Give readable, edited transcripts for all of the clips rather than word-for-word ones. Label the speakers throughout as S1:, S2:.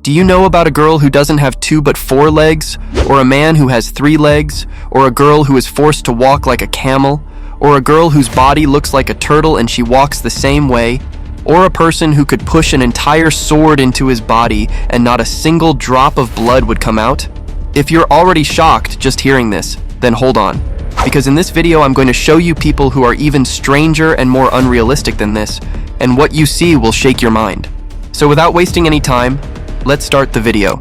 S1: Do you know about a girl who doesn't have 2 but 4 legs? Or a man who has 3 legs? Or a girl who is forced to walk like a camel? Or a girl whose body looks like a turtle and she walks the same way? Or a person who could push an entire sword into his body and not a single drop of blood would come out? If you're already shocked just hearing this, then hold on. Because in this video I'm going to show you people who are even stranger and more unrealistic than this, and what you see will shake your mind. So without wasting any time, let's start the video.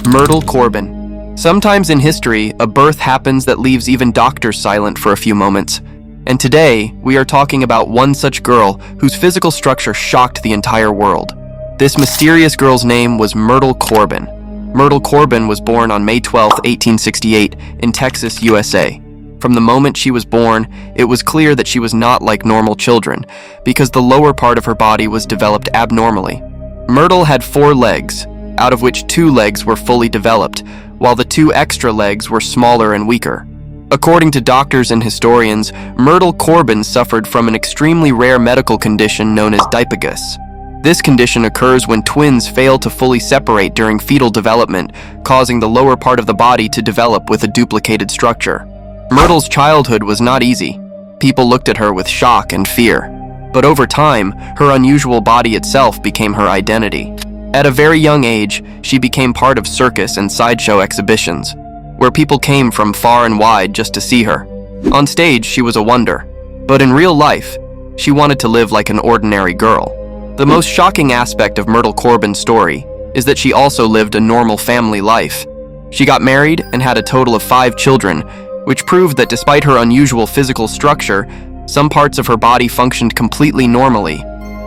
S1: Myrtle Corbin. Sometimes in history, a birth happens that leaves even doctors silent for a few moments. And today, we are talking about one such girl whose physical structure shocked the entire world. This mysterious girl's name was Myrtle Corbin. Myrtle Corbin was born on May 12, 1868, in Texas, USA. From the moment she was born, it was clear that she was not like normal children, because the lower part of her body was developed abnormally. Myrtle had 4 legs, out of which 2 legs were fully developed, while the 2 extra legs were smaller and weaker. According to doctors and historians, Myrtle Corbin suffered from an extremely rare medical condition known as diphagus. This condition occurs when twins fail to fully separate during fetal development, causing the lower part of the body to develop with a duplicated structure. Myrtle's childhood was not easy. People looked at her with shock and fear. But over time, her unusual body itself became her identity. At a very young age, she became part of circus and sideshow exhibitions, where people came from far and wide just to see her. On stage, she was a wonder, but in real life, she wanted to live like an ordinary girl. The most shocking aspect of Myrtle Corbin's story is that she also lived a normal family life. She got married and had a total of 5 children, which proved that despite her unusual physical structure, some parts of her body functioned completely normally.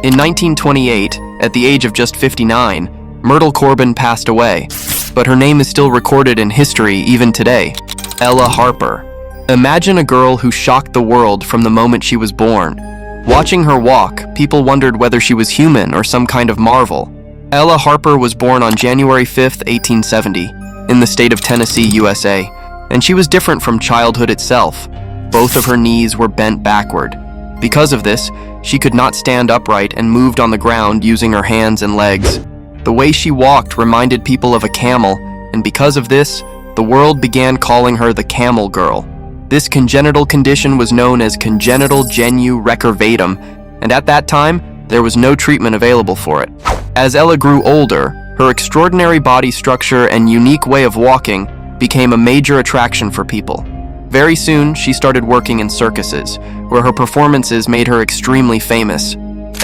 S1: In 1928, at the age of just 59, Myrtle Corbin passed away, but her name is still recorded in history even today. Ella Harper. Imagine a girl who shocked the world from the moment she was born. Watching her walk, people wondered whether she was human or some kind of marvel. Ella Harper was born on January 5, 1870, in the state of Tennessee, USA, and she was different from childhood itself. Both of her knees were bent backward. Because of this, she could not stand upright and moved on the ground using her hands and legs. The way she walked reminded people of a camel, and because of this, the world began calling her the Camel Girl. This congenital condition was known as congenital genu recurvatum, and at that time, there was no treatment available for it. As Ella grew older, her extraordinary body structure and unique way of walking became a major attraction for people. Very soon, she started working in circuses, where her performances made her extremely famous.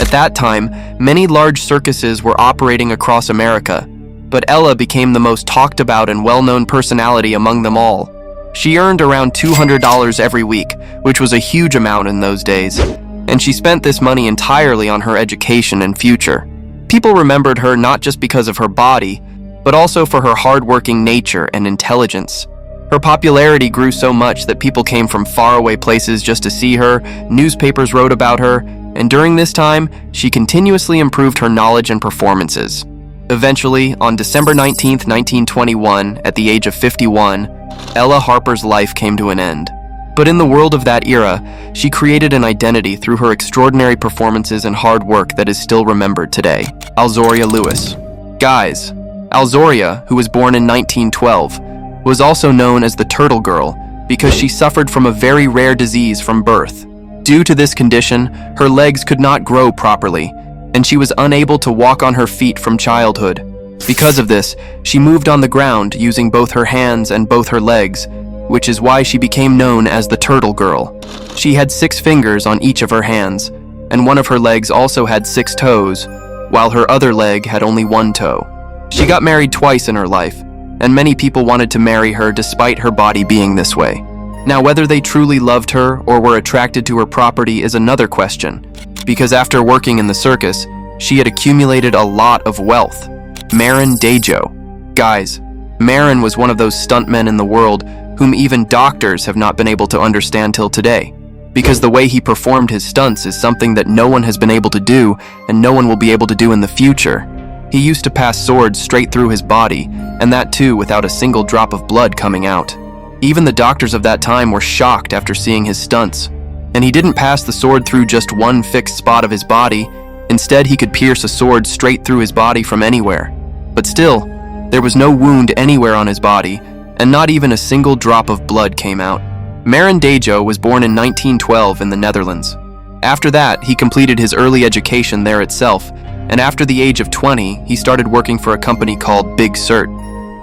S1: At that time, many large circuses were operating across America, but Ella became the most talked about and well-known personality among them all. She earned around $200 every week, which was a huge amount in those days, and she spent this money entirely on her education and future. People remembered her not just because of her body, but also for her hardworking nature and intelligence. Her popularity grew so much that people came from faraway places just to see her, newspapers wrote about her, and during this time, she continuously improved her knowledge and performances. Eventually, on December 19, 1921, at the age of 51, Ella Harper's life came to an end. But in the world of that era, she created an identity through her extraordinary performances and hard work that is still remembered today. Alzoria Lewis. Guys, Alzoria, who was born in 1912, was also known as the Turtle Girl because she suffered from a very rare disease from birth. Due to this condition, her legs could not grow properly, and she was unable to walk on her feet from childhood. Because of this, she moved on the ground using both her hands and both her legs, which is why she became known as the Turtle Girl. She had 6 fingers on each of her hands, and one of her legs also had 6 toes, while her other leg had only 1 toe. She got married twice in her life, and many people wanted to marry her despite her body being this way. Now, whether they truly loved her or were attracted to her property is another question, because after working in the circus, she had accumulated a lot of wealth. Marin Dejo. Guys, Marin was one of those stuntmen in the world whom even doctors have not been able to understand till today, because the way he performed his stunts is something that no one has been able to do and no one will be able to do in the future. He used to pass swords straight through his body, and that too without a single drop of blood coming out. Even the doctors of that time were shocked after seeing his stunts. And he didn't pass the sword through just one fixed spot of his body. Instead, he could pierce a sword straight through his body from anywhere. But still, There was no wound anywhere on his body, and not even a single drop of blood came out. Marandajo was born in 1912 in the Netherlands. After that, he completed his early education there itself, and after the age of 20, he started working for a company called Big Cert.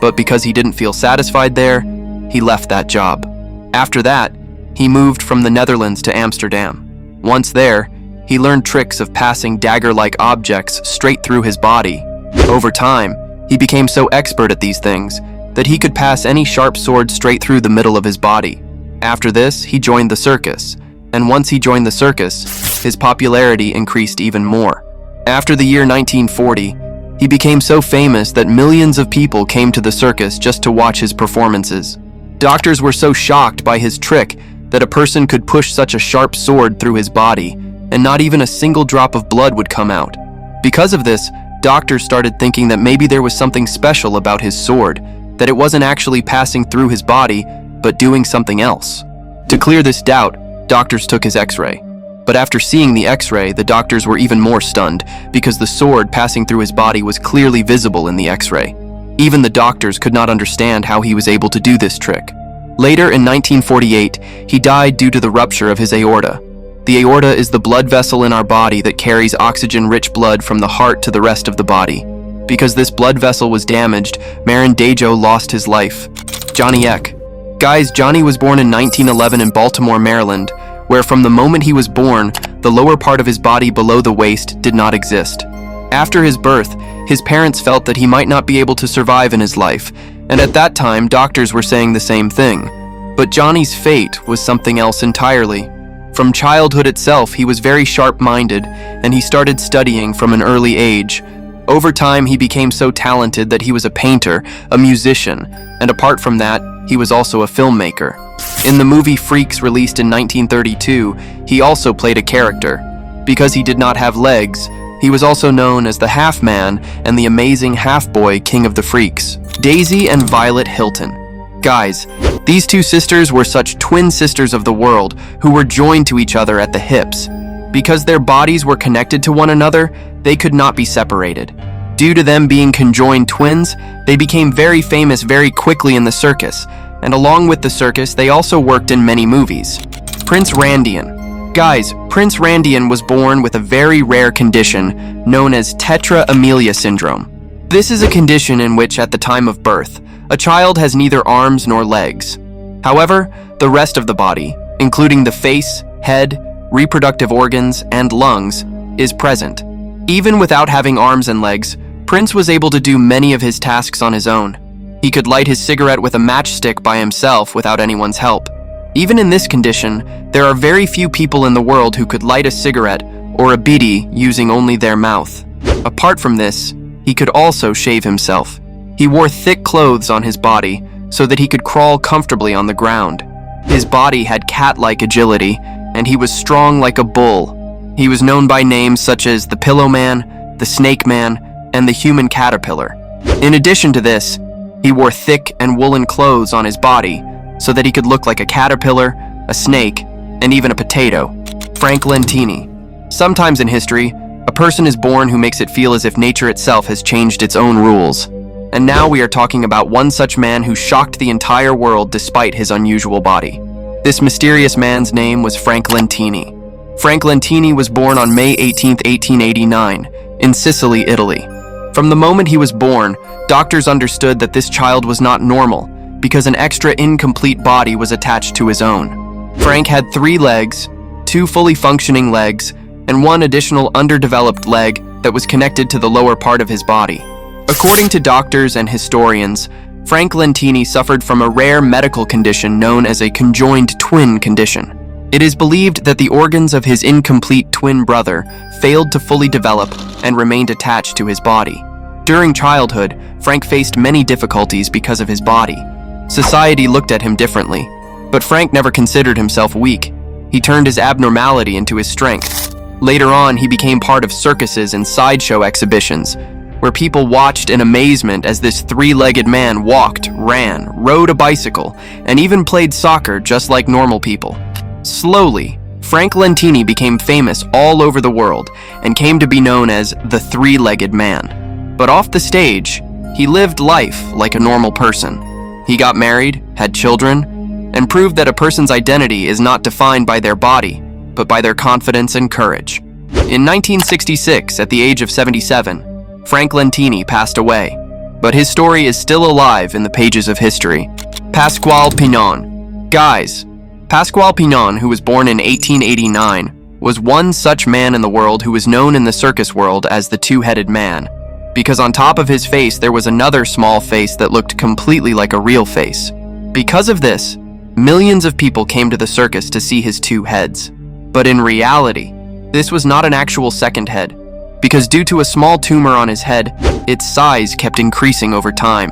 S1: But because he didn't feel satisfied there, he left that job. After that, he moved from the Netherlands to Amsterdam. Once there, he learned tricks of passing dagger-like objects straight through his body. Over time, he became so expert at these things that he could pass any sharp sword straight through the middle of his body. After this, he joined the circus, and once he joined the circus, his popularity increased even more. After the year 1940, he became so famous that millions of people came to the circus just to watch his performances. Doctors were so shocked by his trick that a person could push such a sharp sword through his body, and not even a single drop of blood would come out. Because of this, doctors started thinking that maybe there was something special about his sword, that it wasn't actually passing through his body, but doing something else. To clear this doubt, doctors took his x-ray. But after seeing the x-ray, the doctors were even more stunned, because the sword passing through his body was clearly visible in the x-ray. Even the doctors could not understand how he was able to do this trick. Later, in 1948, he died due to the rupture of his aorta. The aorta is the blood vessel in our body that carries oxygen-rich blood from the heart to the rest of the body. Because this blood vessel was damaged, Marandajo lost his life. Johnny Eck. Guys, Johnny was born in 1911 in Baltimore, Maryland, where from the moment he was born, the lower part of his body below the waist did not exist. After his birth, his parents felt that he might not be able to survive in his life, and at that time, doctors were saying the same thing. But Johnny's fate was something else entirely. From childhood itself, he was very sharp-minded, and he started studying from an early age. Over time, he became so talented that he was a painter, a musician, and apart from that, he was also a filmmaker. In the movie Freaks, released in 1932, he also played a character. Because he did not have legs, he was also known as the Half-Man and the amazing Half-Boy King of the Freaks. Daisy and Violet Hilton. Guys, these two sisters were such twin sisters of the world who were joined to each other at the hips. Because their bodies were connected to one another, they could not be separated. Due to them being conjoined twins, they became very famous very quickly in the circus, and along with the circus, they also worked in many movies. Prince Randian. Guys, Prince Randian was born with a very rare condition known as tetra amelia syndrome. This is a condition in which, at the time of birth, a child has neither arms nor legs. However, the rest of the body, including the face, head, reproductive organs, and lungs, is present. Even without having arms and legs, Prince was able to do many of his tasks on his own. He could light his cigarette with a matchstick by himself without anyone's help. Even in this condition, there are very few people in the world who could light a cigarette or a bidi using only their mouth. Apart from this, he could also shave himself. He wore thick clothes on his body so that he could crawl comfortably on the ground. His body had cat-like agility, and he was strong like a bull. He was known by names such as the Pillow Man, the Snake Man, and the Human Caterpillar. In addition to this, he wore thick and woolen clothes on his body so that he could look like a caterpillar, a snake, and even a potato. Frank Lentini. Sometimes in history, a person is born who makes it feel as if nature itself has changed its own rules. And now we are talking about one such man who shocked the entire world despite his unusual body. This mysterious man's name was Frank Lentini. Frank Lentini was born on May 18, 1889, in Sicily, Italy. From the moment he was born, doctors understood that this child was not normal because an extra incomplete body was attached to his own. Frank had 3 legs, 2 fully functioning legs, and 1 additional underdeveloped leg that was connected to the lower part of his body. According to doctors and historians, Frank Lentini suffered from a rare medical condition known as a conjoined twin condition. It is believed that the organs of his incomplete twin brother failed to fully develop and remained attached to his body. During childhood, Frank faced many difficulties because of his body. Society looked at him differently, but Frank never considered himself weak. He turned his abnormality into his strength. Later on, he became part of circuses and sideshow exhibitions, where people watched in amazement as this 3-legged man walked, ran, rode a bicycle, and even played soccer just like normal people. Slowly, Frank Lentini became famous all over the world and came to be known as the 3-legged man. But off the stage, He lived life like a normal person. He got married, had children, and proved that a person's identity is not defined by their body, but by their confidence and courage. In 1966, at the age of 77, Frank Lentini passed away, but his story is still alive in the pages of history. Pasquale Pignon. Guys, Pasquale Pignon, who was born in 1889, was one such man in the world who was known in the circus world as the two-headed man, because on top of his face there was another small face that looked completely like a real face. Because of this, millions of people came to the circus to see his two heads. But in reality, this was not an actual second head, because due to a small tumor on his head, its size kept increasing over time.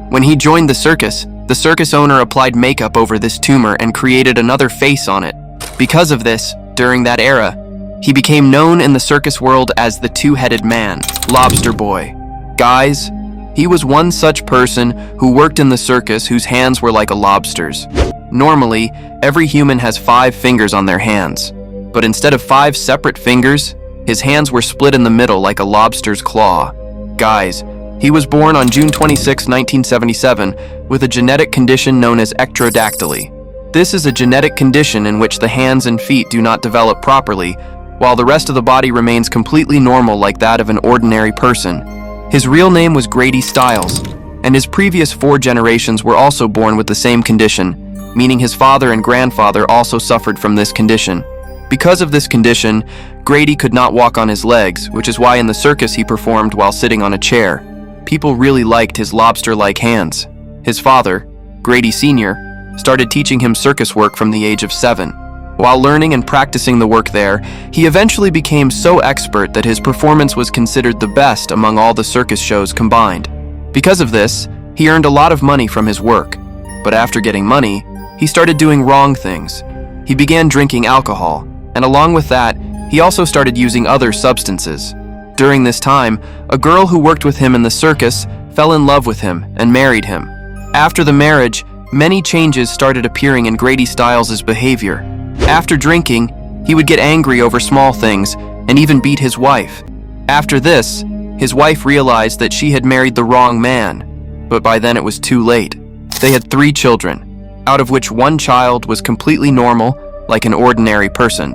S1: When he joined the circus owner applied makeup over this tumor and created another face on it. Because of this, during that era, he became known in the circus world as the two-headed man, Lobster Boy. Guys, he was one such person who worked in the circus whose hands were like a lobster's. Normally, every human has 5 fingers on their hands, but instead of 5 separate fingers, his hands were split in the middle like a lobster's claw. Guys, he was born on June 26, 1977, with a genetic condition known as ectrodactyly. This is a genetic condition in which the hands and feet do not develop properly, while the rest of the body remains completely normal like that of an ordinary person. His real name was Grady Stiles, and his previous 4 generations were also born with the same condition, meaning his father and grandfather also suffered from this condition. Because of this condition, Grady could not walk on his legs, which is why in the circus he performed while sitting on a chair. People really liked his lobster-like hands. His father, Grady Sr., started teaching him circus work from the age of 7. While learning and practicing the work there, he eventually became so expert that his performance was considered the best among all the circus shows combined. Because of this, he earned a lot of money from his work. But after getting money, he started doing wrong things. He began drinking alcohol, and along with that, he also started using other substances. During this time, a girl who worked with him in the circus fell in love with him and married him. After the marriage, many changes started appearing in Grady Stiles' behavior. After drinking, he would get angry over small things and even beat his wife. After this, his wife realized that she had married the wrong man, but by then it was too late. They had 3 children, out of which one child was completely normal, like an ordinary person.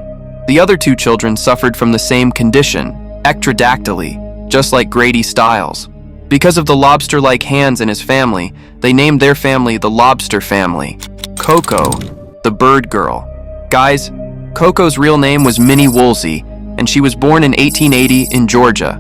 S1: The other 2 children suffered from the same condition, ectrodactyly, just like Grady Stiles. Because of the lobster-like hands in his family, they named their family the Lobster Family. Coco, the bird girl. Guys, Coco's real name was Minnie Woolsey, and she was born in 1880 in Georgia.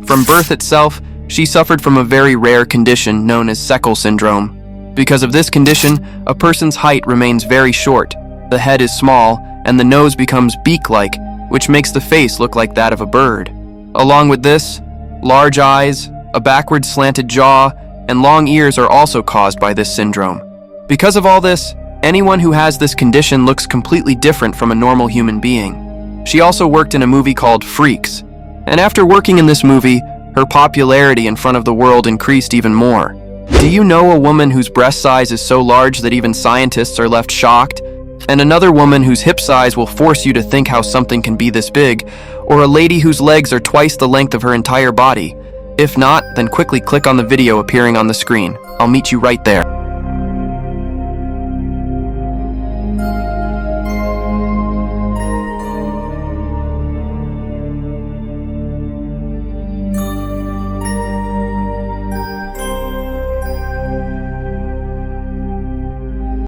S1: From birth itself, she suffered from a very rare condition known as Seckle syndrome. Because of this condition, a person's height remains very short, the head is small, and the nose becomes beak-like, which makes the face look like that of a bird. Along with this, large eyes, a backward slanted jaw, and long ears are also caused by this syndrome. Because of all this, anyone who has this condition looks completely different from a normal human being. She also worked in a movie called Freaks, and after working in this movie, her popularity in front of the world increased even more. Do you know a woman whose breast size is so large that even scientists are left shocked? And another woman whose hip size will force you to think how something can be this big, or a lady whose legs are twice the length of her entire body? If not, then quickly click on the video appearing on the screen. I'll meet you right there.